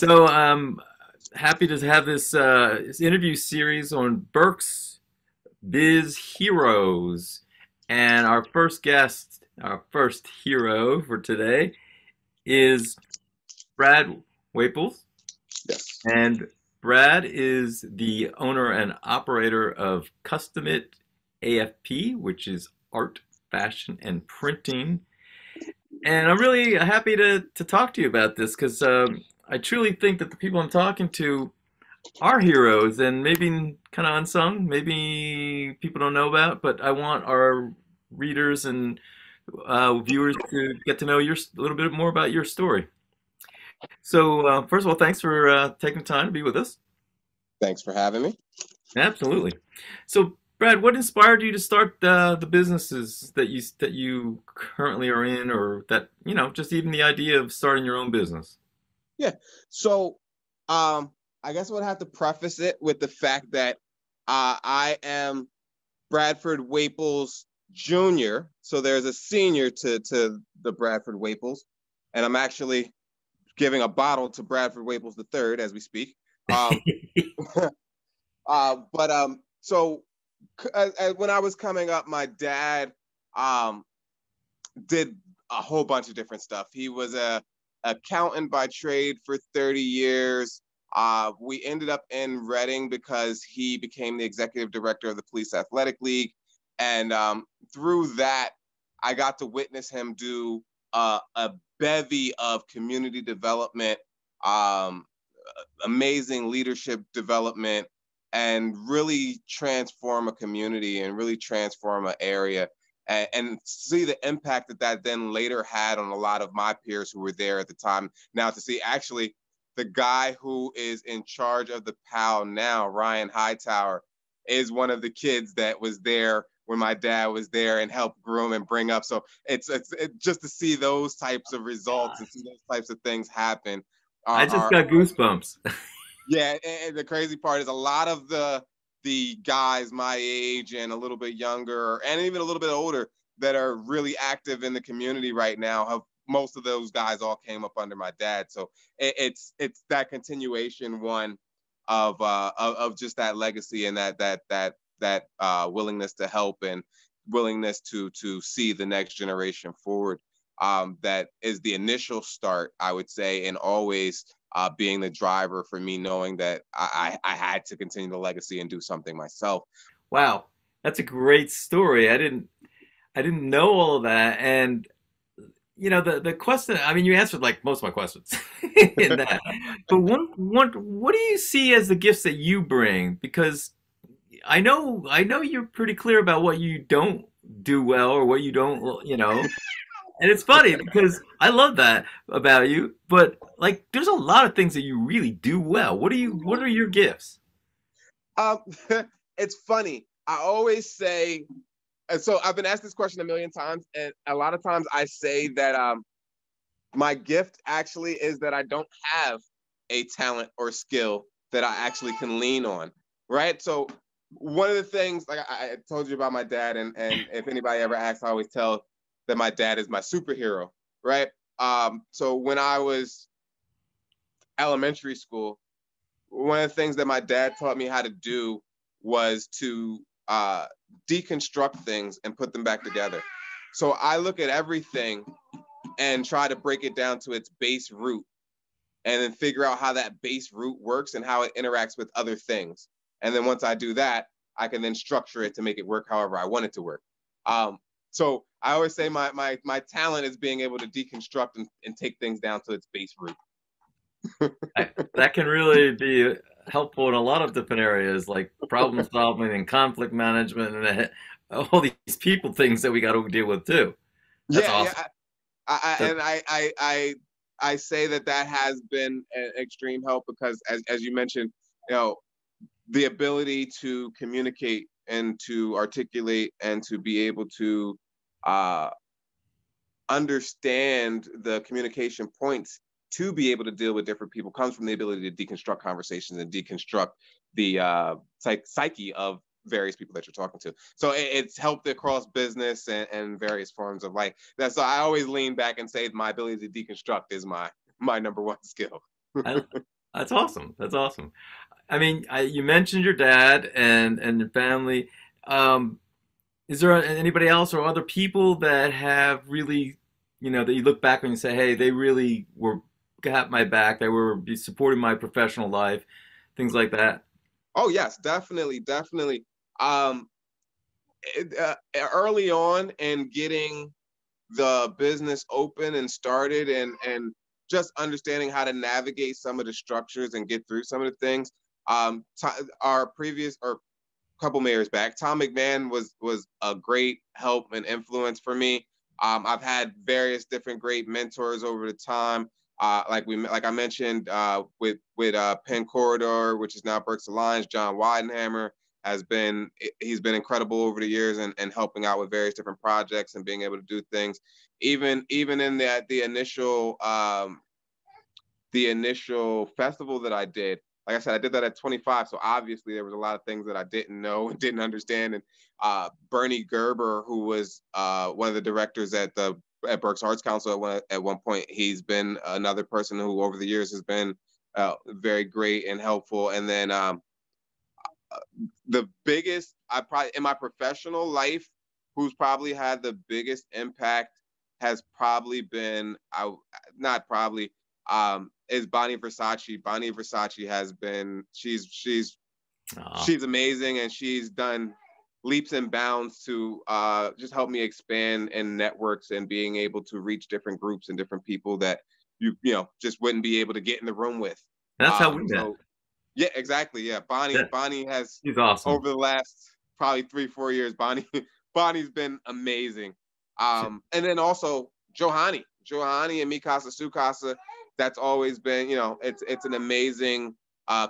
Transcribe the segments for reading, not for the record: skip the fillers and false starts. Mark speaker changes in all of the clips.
Speaker 1: So happy to have this interview series on Berks Biz Heroes. And our first guest, our first hero for today is Brad Waples.
Speaker 2: Yes.
Speaker 1: And Brad is the owner and operator of Custom It AFP, which is art, fashion, and printing. And I'm really happy to talk to you about this because I truly think that the people I'm talking to are heroes and maybe kind of unsung, maybe people don't know about, but I want our readers and viewers to get to know a little bit more about your story. So, first of all, thanks for taking the time to be with us.
Speaker 2: Thanks for having me.
Speaker 1: Absolutely. So, Brad, what inspired you to start the businesses that you currently are in, or that, just even the idea of starting your own business?
Speaker 2: Yeah. So, I guess I would have to preface it with the fact that I am Bradford Waples Jr. So there's a senior to the Bradford Waples, and I'm actually giving a bottle to Bradford Waples the third as we speak. Um, but when I was coming up, my dad um, did a whole bunch of different stuff. He was a accountant by trade for 30 years. We ended up in Reading because he became the executive director of the Police Athletic League. And through that, I got to witness him do a bevy of community development, um, amazing leadership development, and really transform a community and really transform an area and see the impact that that then later had on a lot of my peers who were there at the time. Now to see actually the guy who is in charge of the PAL now, Ryan Hightower, is one of the kids that was there when my dad was there and helped groom and bring up. So it's just to see those types of results and see those types of things happen
Speaker 1: I just
Speaker 2: are
Speaker 1: got goosebumps.
Speaker 2: yeah. And the crazy part is a lot of the guys my age and a little bit younger and even a little bit older that are really active in the community right now have most of those guys all came up under my dad. So it's that continuation one of just that legacy and that willingness to help and willingness to see the next generation forward. That is the initial start, I would say, and always being the driver for me knowing that I had to continue the legacy and do something myself.
Speaker 1: Wow, that's a great story. I didn't know all of that, and the question. I mean, you answered like most of my questions in that. But what do you see as the gifts that you bring? Because I know you're pretty clear about what you don't do well or what you don't, And it's funny because I love that about you, but like there's a lot of things that you really do well. What are your gifts?
Speaker 2: Um, it's funny. I always say, and so I've been asked this question a million times, and a lot of times I say that my gift actually is that I don't have a talent or skill that I actually can lean on, right? So one of the things, like I told you about my dad, and if anybody ever asks, I always tell that my dad is my superhero, right? So when I was elementary school, one of the things that my dad taught me how to do was to deconstruct things and put them back together. So I look at everything and try to break it down to its base root and then figure out how that base root works and how it interacts with other things. And then once I do that, I can then structure it to make it work however I want it to work. So I always say my talent is being able to deconstruct and take things down to its base root.
Speaker 1: That can really be helpful in a lot of different areas, like problem solving and conflict management and all these people things that we got to deal with too. That's
Speaker 2: Yeah, yeah.
Speaker 1: awesome.
Speaker 2: And
Speaker 1: That,
Speaker 2: I say that that has been an extreme help because as you mentioned, you know, the ability to communicate and to articulate and to be able to uh, understand the communication points to be able to deal with different people comes from the ability to deconstruct conversations and deconstruct the psyche of various people that you're talking to. So it's helped across business and various forms of life. That's so I always lean back and say my ability to deconstruct is my number one skill.
Speaker 1: I, that's awesome. That's awesome. I mean, you mentioned your dad and your family. Um, is there anybody else or other people that have really, that you look back on and say, hey, they really were got my back. They were supporting my professional life, things like that.
Speaker 2: Oh yes, definitely, definitely. Um, Early on in getting the business open and started, and just understanding how to navigate some of the structures and get through some of the things. Our previous or couple mayors back, Tom McMahon was a great help and influence for me. I've had various different great mentors over the time. Like I mentioned, with Penn Corridor, which is now Berks Alliance. John Weidenhammer he's been incredible over the years, and helping out with various different projects and being able to do things. Even in the initial festival that I did. Like I said, I did that at 25, so obviously there was a lot of things that I didn't know and didn't understand. And Bernie Gerber, who was one of the directors at Berks Arts Council at one point, he's been another person who over the years has been very great and helpful. And then the biggest, I probably in my professional life, who's probably had the biggest impact has probably been not probably is Bonnie Versace. Bonnie Versace has been she's amazing, and she's done leaps and bounds to just help me expand in networks and being able to reach different groups and different people that just wouldn't be able to get in the room with.
Speaker 1: That's how we met.
Speaker 2: Yeah, exactly. Yeah, Bonnie has
Speaker 1: She's awesome.
Speaker 2: over the last probably 3-4 years. Bonnie's been amazing. And then also Johanny and Mikasa Sukasa. That's always been, it's an amazing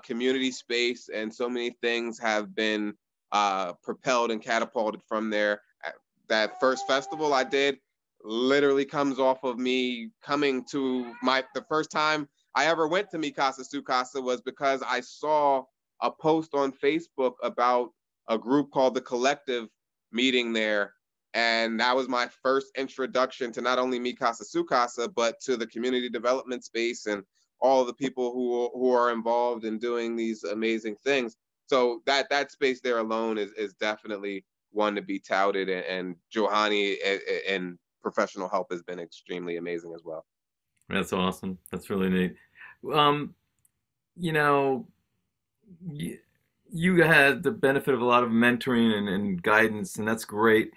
Speaker 2: community space, and so many things have been propelled and catapulted from there. That first festival I did literally comes off of me coming to the first time I ever went to Mikasa Sukasa was because I saw a post on Facebook about a group called The Collective meeting there. And that was my first introduction to not only Mikasa Sukasa, but to the community development space and all the people who are involved in doing these amazing things. So that space there alone is definitely one to be touted. And Johanny and professional help has been extremely amazing as well.
Speaker 1: That's awesome. That's really neat. Um, you know, you had the benefit of a lot of mentoring and guidance, and that's great.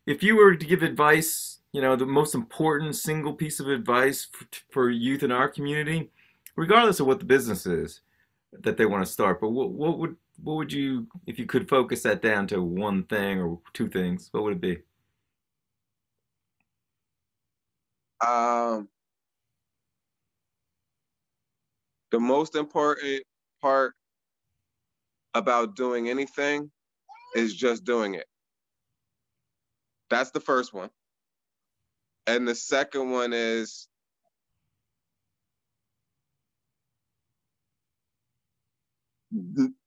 Speaker 1: If you were to give advice, the most important single piece of advice for youth in our community, regardless of what the business is that they want to start, but what would you, if you could focus that down to one thing or two things, what would it be?
Speaker 2: The most important part about doing anything is just doing it. That's the first one. And the second one is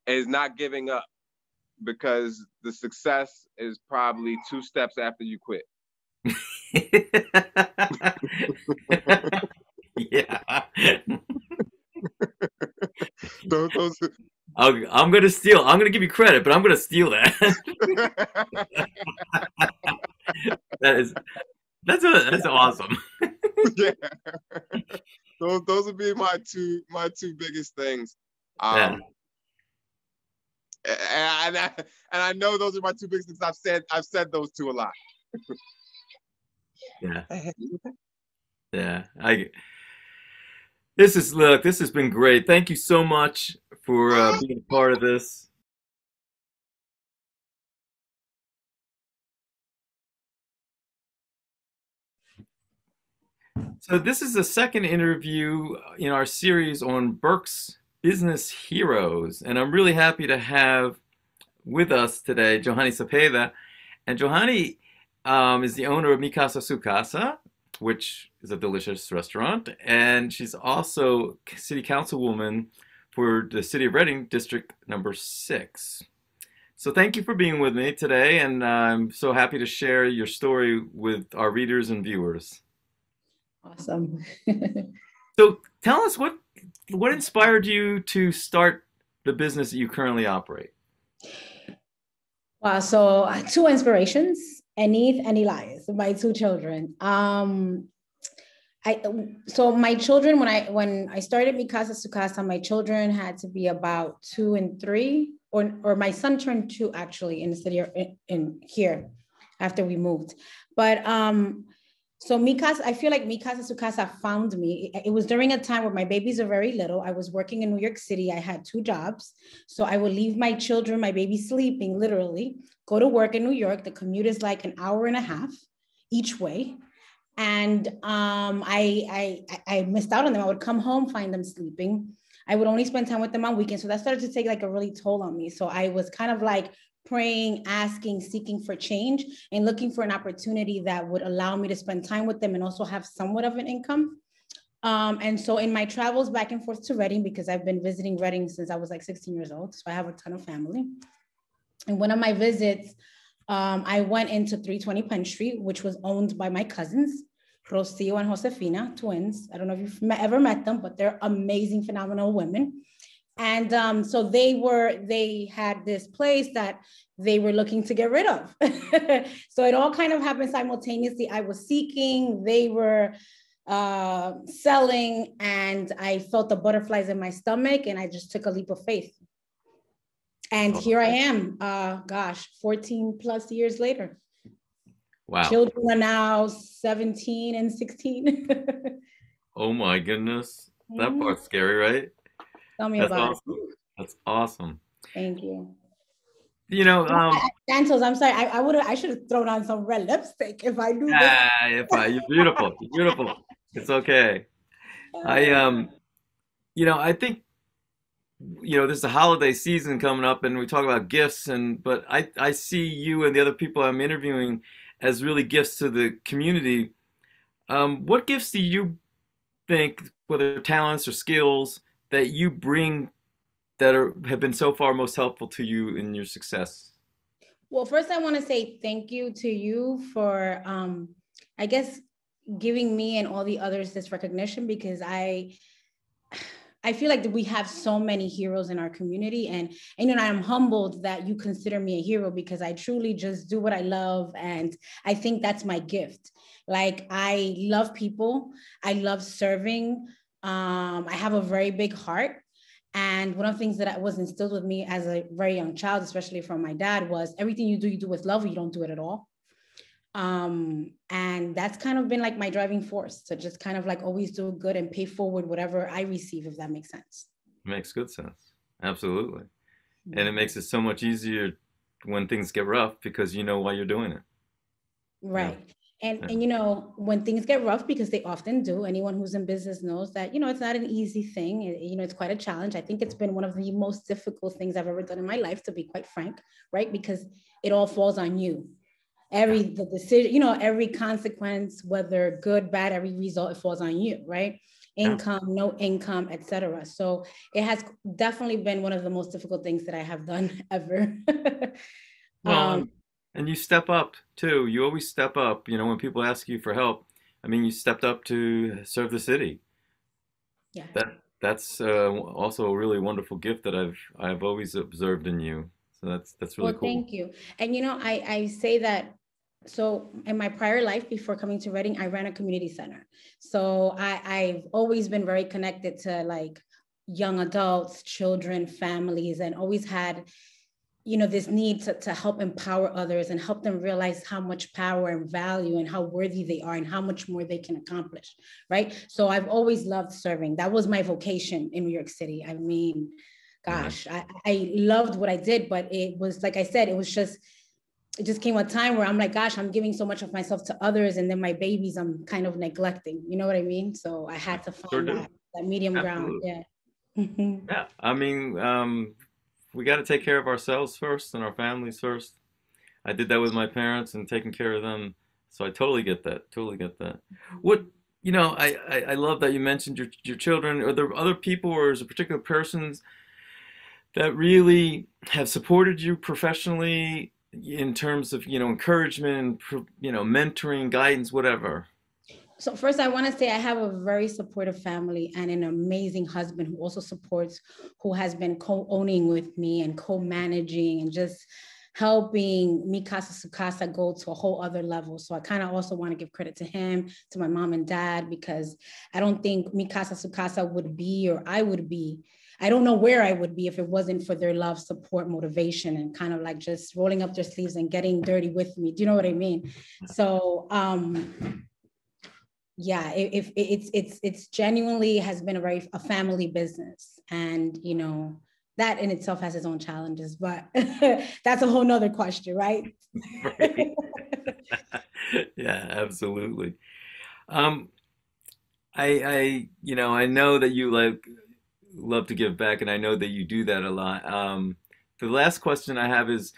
Speaker 2: not giving up, because the success is probably 2 steps after you quit.
Speaker 1: Yeah.
Speaker 2: those
Speaker 1: I'm gonna steal. I'm gonna give you credit, but I'm gonna steal that. That's awesome.
Speaker 2: Yeah. Those would be my two biggest things.
Speaker 1: Yeah.
Speaker 2: And I know those are my two biggest things. I've said those two a lot.
Speaker 1: Yeah. Yeah. This has been great. Thank you so much for being a part of this. So this is the second interview in our series on Berks Business Heroes, and I'm really happy to have with us today Johanni Sapeda. And Johanny is the owner of Mikasa Sukasa, which is a delicious restaurant, and she's also city councilwoman for the City of Reading District number 6. So thank you for being with me today, and I'm so happy to share your story with our readers and viewers.
Speaker 3: Awesome.
Speaker 1: So tell us what what inspired you to start the business that you currently operate?
Speaker 3: Wow. So two inspirations, Enith and Elias, my two children. I so my children when I started Mikasa Sukasa, my children had to be about 2 and 3, or my son turned 2 actually in the city in here after we moved. But so Mikasa, I feel like Mikasa Sukasa found me. It was during a time where my babies are very little. I was working in New York City. I had 2 jobs. So I would leave my children, my baby sleeping literally, go to work in New York. The commute is like an hour and a half each way. And I missed out on them. I would come home, find them sleeping. I would only spend time with them on weekends. So that started to take like a really toll on me. So I was kind of like praying, asking, seeking for change, and looking for an opportunity that would allow me to spend time with them and also have somewhat of an income. And so in my travels back and forth to Reading, because I've been visiting Reading since I was like 16 years old, so I have a ton of family. And one of my visits, I went into 320 Penn Street, which was owned by my cousins, Rocio and Josefina, twins. I don't know if you've ever met them, but they're amazing, phenomenal women. And so they had this place that they were looking to get rid of. So it all kind of happened simultaneously. I was seeking, they were selling, and I felt the butterflies in my stomach, and I just took a leap of faith. And here I am, 14 plus years later.
Speaker 1: Wow.
Speaker 3: Children are now 17 and 16.
Speaker 1: Oh my goodness. That part's scary, right?
Speaker 3: Tell me
Speaker 1: That's
Speaker 3: about
Speaker 1: awesome.
Speaker 3: it.
Speaker 1: That's awesome.
Speaker 3: Thank you.
Speaker 1: You know,
Speaker 3: Santos, I'm sorry. I should have thrown on some red lipstick if I knew this.
Speaker 1: you're beautiful. You're beautiful. It's okay. I think, there's a holiday season coming up and we talk about gifts but I see you and the other people I'm interviewing as really gifts to the community. What gifts do you think, whether talents or skills, that you bring that have been so far most helpful to you in your success?
Speaker 3: Well, first I want to say thank you to you for, I guess, giving me and all the others this recognition, because I feel like we have so many heroes in our community, and I'm humbled that you consider me a hero, because I truly just do what I love, and I think that's my gift. Like, I love people, I love serving. I have a very big heart, and one of the things that was instilled with me as a very young child, especially from my dad, was everything you do with love, or you don't do it at all. And that's kind of been like my driving force, to just kind of like always do good and pay forward whatever I receive, if that makes sense.
Speaker 1: Makes good sense. Absolutely. And it makes it so much easier when things get rough, because you know why you're doing it.
Speaker 3: Right. Yeah. And when things get rough, because they often do, anyone who's in business knows that, it's not an easy thing. It's quite a challenge. I think it's been one of the most difficult things I've ever done in my life, to be quite frank, right? Because it all falls on you. The decision, every consequence, whether good, bad, every result, it falls on you, right? Income, no income, etc. So it has definitely been one of the most difficult things that I have done ever.
Speaker 1: And you step up too. You always step up. When people ask you for help, you stepped up to serve the city.
Speaker 3: Yeah.
Speaker 1: That's also a really wonderful gift that I've always observed in you. So that's really cool.
Speaker 3: Thank you. And I say that. So in my prior life, before coming to Reading, I ran a community center. So I've always been very connected to like young adults, children, families, and always had, this need to help empower others and help them realize how much power and value and how worthy they are and how much more they can accomplish, right? So I've always loved serving. That was my vocation in New York City. Gosh, I loved what I did, but it was, like I said, it just came a time where I'm like, gosh, I'm giving so much of myself to others, and then my babies I'm kind of neglecting, you know what I mean? So I had to find that medium ground. Yeah.
Speaker 1: Yeah. We got to take care of ourselves first and our families first. I did that with my parents and taking care of them. So I totally get that. Totally get that. What, I love that you mentioned your children. Are there other people, or is there particular persons that really have supported you professionally in terms of, encouragement, mentoring, guidance, whatever?
Speaker 3: So first, I want to say I have a very supportive family and an amazing husband who also supports, who has been co-owning with me and co-managing and just helping Mi Casa Su Casa go to a whole other level. So I kind of also want to give credit to him, to my mom and dad, because I don't think Mi Casa Su Casa would be, or I would be, I don't know where I would be if it wasn't for their love, support, motivation, and kind of like just rolling up their sleeves and getting dirty with me. Do you know what I mean? So, yeah, if it's genuinely has been a family business, and you know that in itself has its own challenges, but that's a whole nother question, right?
Speaker 1: Right. Yeah, absolutely. Um, I know that you love to give back, and I know that you do that a lot. The last question I have is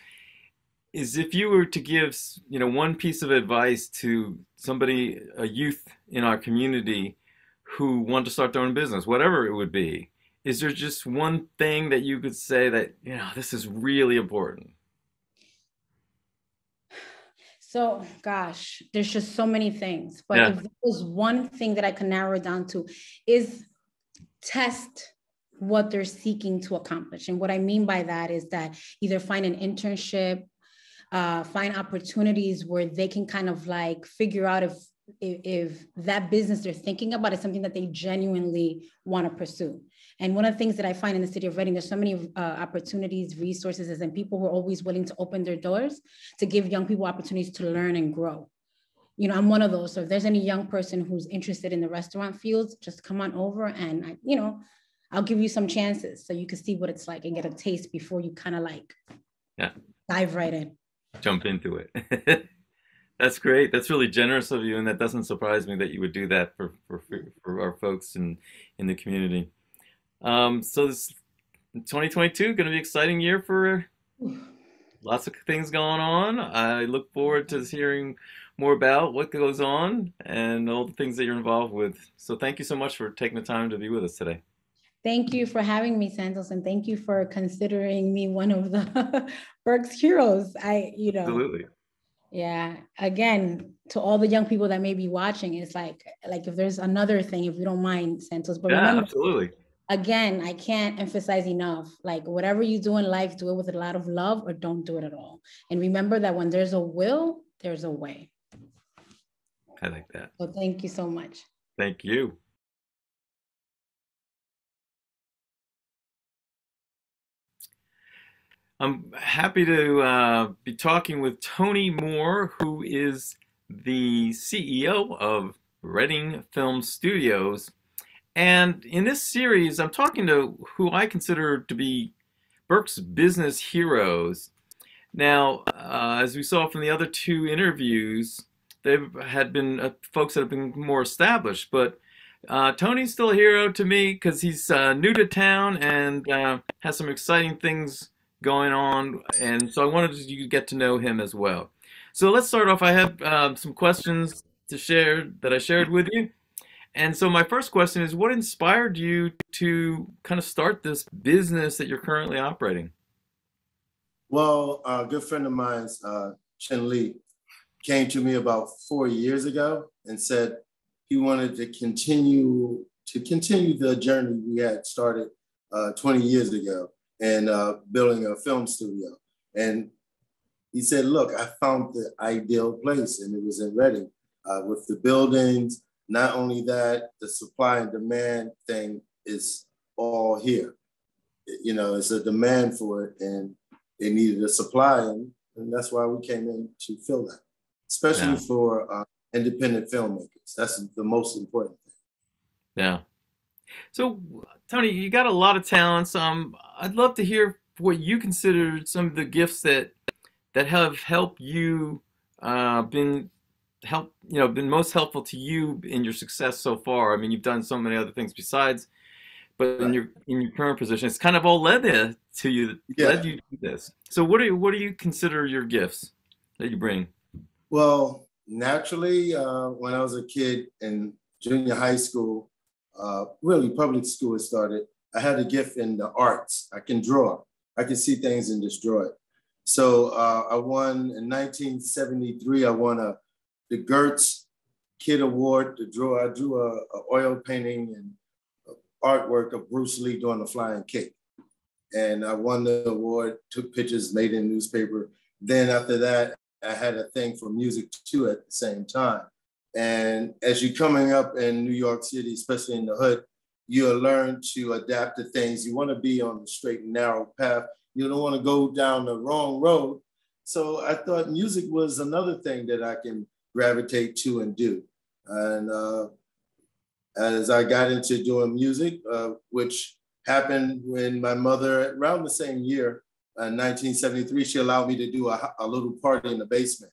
Speaker 1: if you were to give, one piece of advice to somebody, a youth in our community who want to start their own business, whatever it would be, is there just one thing that you could say that, this is really important?
Speaker 3: So, gosh, there's just so many things, but
Speaker 1: Yeah.
Speaker 3: if there was one thing that I can narrow it down to, is test what they're seeking to accomplish. And what I mean by that is that either find an internship, find opportunities where they can kind of like figure out if that business they're thinking about is something that they genuinely want to pursue. And one of the things that I find in the city of Reading, there's so many opportunities, resources, and people who are always willing to open their doors to give young people opportunities to learn and grow. I'm one of those. So if there's any young person who's interested in the restaurant fields, just come on over and I'll give you some chances so you can see what it's like and get a taste before you kind of like dive right in.
Speaker 1: Jump into it. That's great. That's really generous of you, and that doesn't surprise me that you would do that for our folks in the community. So this 2022 going to be an exciting year for lots of things going on. I look forward to hearing more about what goes on and all the things that you're involved with. So thank you so much for taking the time to be with us today.
Speaker 3: Thank you for having me, Santos, and thank you for considering me one of the Berks heroes.
Speaker 1: Absolutely.
Speaker 3: Yeah. Again, to all the young people that may be watching, it's like if there's another thing, if you don't mind, Santos, but remember,
Speaker 1: absolutely.
Speaker 3: Again, I can't emphasize enough, like whatever you do in life, do it with a lot of love or don't do it at all. And remember that when there's a will, there's a way.
Speaker 1: I like that.
Speaker 3: So thank you so much.
Speaker 1: Thank you. I'm happy to be talking with Tony Moore, who is the CEO of Reading Film Studios. And in this series, I'm talking to who I consider to be Berks Business Heroes. Now, as we saw from the other two interviews, there had been folks that have been more established, but Tony's still a hero to me because he's new to town and has some exciting things going on, and so I wanted you to get to know him as well. So let's start off. I have some questions to share that I shared with you. And so my first question is, what inspired you to kind of start this business that you're currently operating?
Speaker 4: Well, a good friend of mine, Chen Li, came to me about 4 years ago and said he wanted to continue the journey we had started 20 years ago and building a film studio. And he said, look, I found the ideal place, and it was in Reading with the buildings. Not only that, the supply and demand thing is all here. It's a demand for it, and they needed a supply, and that's why we came in to fill that, especially for independent filmmakers. That's the most important thing.
Speaker 1: Yeah. So, Tony, you got a lot of talents. I'd love to hear what you consider some of the gifts that have helped you, been most helpful to you in your success so far. I mean, you've done so many other things besides, but in your current position, it's kind of all led to you to this. So, what do you consider your gifts that you bring?
Speaker 4: Well, naturally, when I was a kid in junior high school, really public school it started, I had a gift in the arts. I can draw. I can see things and just draw it. So I won in 1973, I won the Gertz kid award to draw. I drew a oil painting and artwork of Bruce Lee doing a flying kick. And I won the award, took pictures, made in newspaper. Then after that, I had a thing for music too at the same time. And as you're coming up in New York City, especially in the hood, you'll learn to adapt to things. You want to be on the straight and narrow path. You don't want to go down the wrong road. So I thought music was another thing that I can gravitate to and do. And as I got into doing music, which happened when my mother, around the same year, in 1973, she allowed me to do a little party in the basement.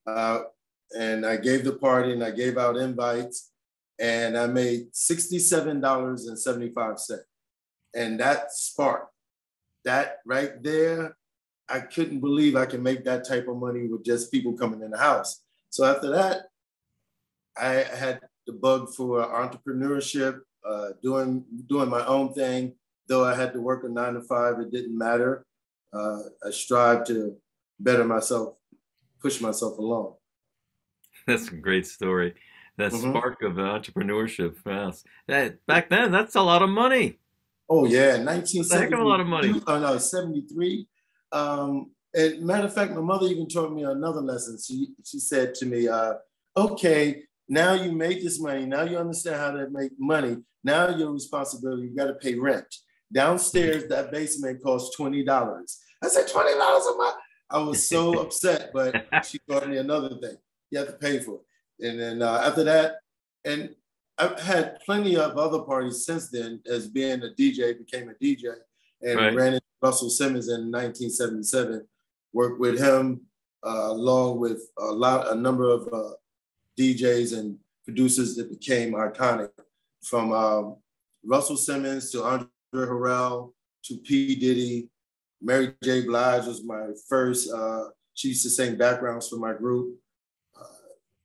Speaker 4: And I gave the party and I gave out invites and I made $67.75. And that sparked, that right there, I couldn't believe I could make that type of money with just people coming in the house. So after that, I had the bug for entrepreneurship, doing my own thing. Though I had to work a 9 to 5, it didn't matter. I strived to better myself, push myself along.
Speaker 1: That's a great story. That spark of entrepreneurship. Yes. Back then, that's a lot of money.
Speaker 4: Oh yeah, 1973.
Speaker 1: That's a heck of a lot of money.
Speaker 4: Oh no, 73. And matter of fact, my mother even taught me another lesson. She said to me, okay, now you made this money. Now you understand how to make money. Now your responsibility, you got to pay rent. Downstairs, that basement costs $20. I said, $20 a month? I was so upset, but she taught me another thing. You have to pay for it. And then after that, and I've had plenty of other parties since then as being a DJ, became a DJ, and ran into Russell Simmons in 1977, worked with him along with a number of DJs and producers that became iconic, from Russell Simmons to Andre Harrell to P. Diddy. Mary J. Blige was my first, she used to sing backgrounds for my group.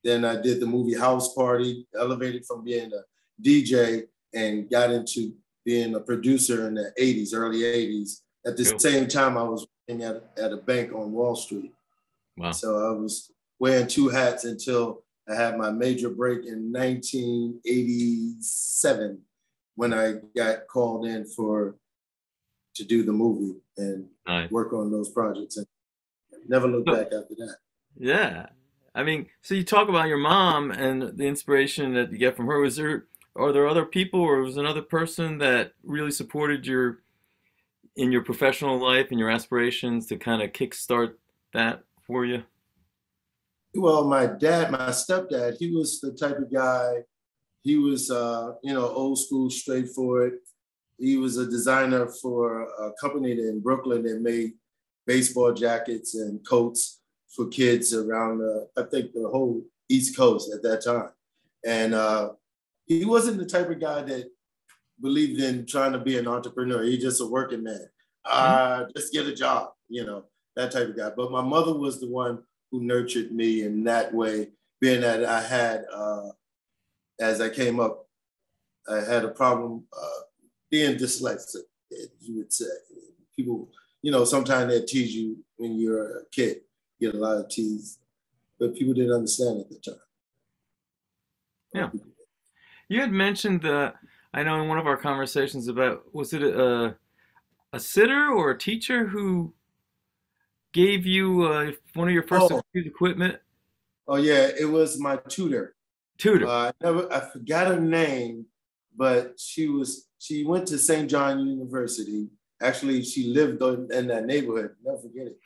Speaker 4: Then I did the movie House Party, elevated from being a DJ and got into being a producer in the 80s, early 80s. At the same time, I was working at a bank on Wall Street.
Speaker 1: Wow.
Speaker 4: So I was wearing 2 hats until I had my major break in 1987 when I got called in to do the movie and work on those projects, and never looked back after that.
Speaker 1: Yeah. I mean, so you talk about your mom and the inspiration that you get from her. Are there other people, or was another person that really supported in your professional life and your aspirations to kind of kickstart that for you?
Speaker 4: Well, my stepdad, he was the type of guy, he was, old school, straightforward. He was a designer for a company in Brooklyn that made baseball jackets and coats for kids around, I think, the whole East Coast at that time. And he wasn't the type of guy that believed in trying to be an entrepreneur. He's just a working man. Just get a job, that type of guy. But my mother was the one who nurtured me in that way, being that I had, as I came up, I had a problem being dyslexic, you would say. People, sometimes they tease you when you're a kid, get a lot of tease, but people didn't understand at the time.
Speaker 1: Yeah. You had mentioned, I know in one of our conversations about, was it a sitter or a teacher who gave you one of your first equipment?
Speaker 4: Oh yeah, it was my tutor. I forgot her name, but she went to St. John University. Actually, she lived in that neighborhood, never forget it.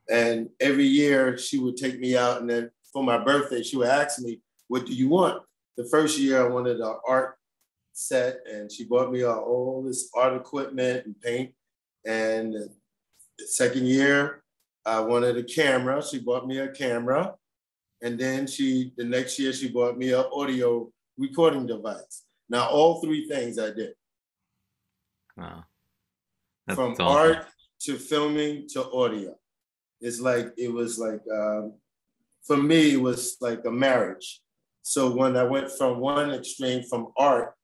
Speaker 4: And every year she would take me out, and then for my birthday, she would ask me, what do you want? The first year I wanted an art set, and she bought me all this art equipment and paint. And the second year, I wanted a camera. She bought me a camera. And then the next year she bought me an audio recording device. Now, all 3 things I did.
Speaker 1: Wow.
Speaker 4: From
Speaker 1: awesome.
Speaker 4: art to filming to audio. It was like, for me, it was like a marriage. So when I went from one extreme, from art,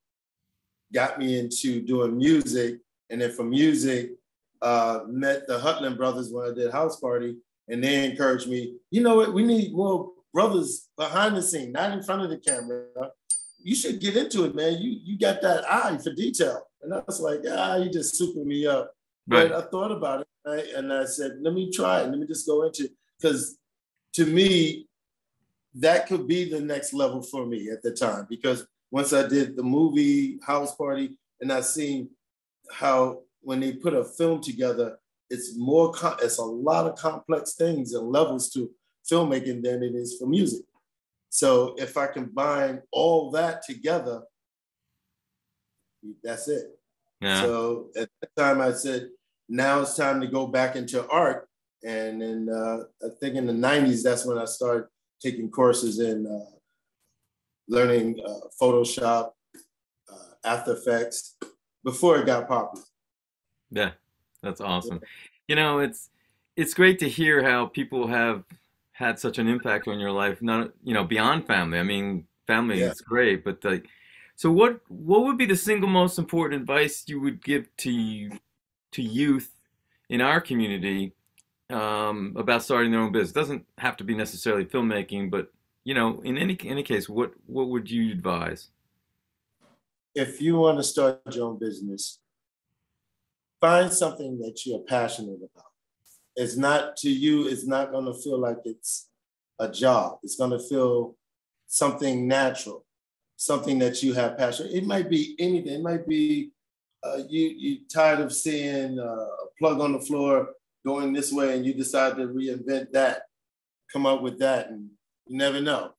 Speaker 4: got me into doing music, and then from music, met the Hutland brothers when I did House Party, and they encouraged me, you know what, we need more brothers behind the scene, not in front of the camera. You should get into it, man. You got that eye for detail. And I was like, you just super me up.
Speaker 1: Right.
Speaker 4: But I thought about it, right? And I said, let me try it. Let me just go into it. Because to me, that could be the next level for me at the time. Because once I did the movie House Party, and I seen how when they put a film together, it's a lot of complex things and levels to filmmaking than it is for music. So if I combine all that together, that's it.
Speaker 1: Yeah.
Speaker 4: So at that time I said, now it's time to go back into art. And then I think in the 90s, that's when I started taking courses in learning Photoshop, After Effects, before it got popular.
Speaker 1: Yeah, that's awesome. You know, it's great to hear how people have had such an impact on your life, not, you know, beyond family. I mean, family is great, but like, so what would be the single most important advice you would give to youth in our community about starting their own business? It doesn't have to be necessarily filmmaking, but you know, in any case, what would you advise?
Speaker 4: If you want to start your own business, find something that you're passionate about. It's not to you, it's not going to feel like it's a job. It's going to feel something natural, something that you have passion. It might be anything. It might be you're tired of seeing a plug on the floor going this way and you decide to reinvent that, come up with that, and you never know.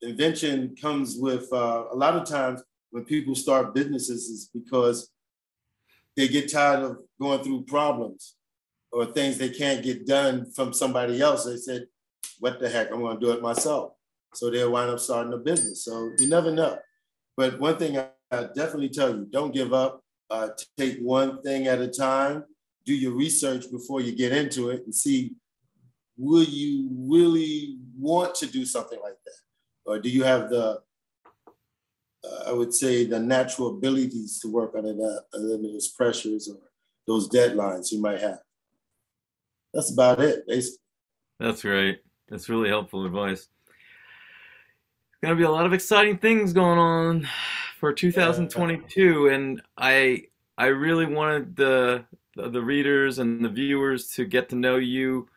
Speaker 4: Invention comes with, a lot of times when people start businesses is because they get tired of going through problems or things they can't get done from somebody else. They said, what the heck, I'm gonna do it myself. So they'll wind up starting a business. So you never know. But one thing I definitely tell you, don't give up. Take one thing at a time. Do your research before you get into it and see, will you really want to do something like that? Or do you have the, I would say, the natural abilities to work under those pressures or those deadlines you might have? That's about it, basically.
Speaker 1: That's great. That's really helpful advice. Going to be a lot of exciting things going on for 2022, and I really wanted the readers and the viewers to get to know you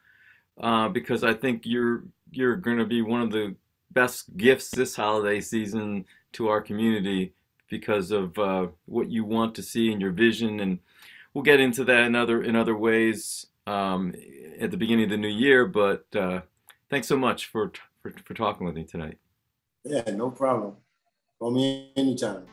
Speaker 1: because I think you're going to be one of the best gifts this holiday season to our community because of what you want to see in your vision, and we'll get into that in other ways at the beginning of the new year. But thanks so much for talking with me tonight.
Speaker 4: Yeah, no problem. Call me anytime.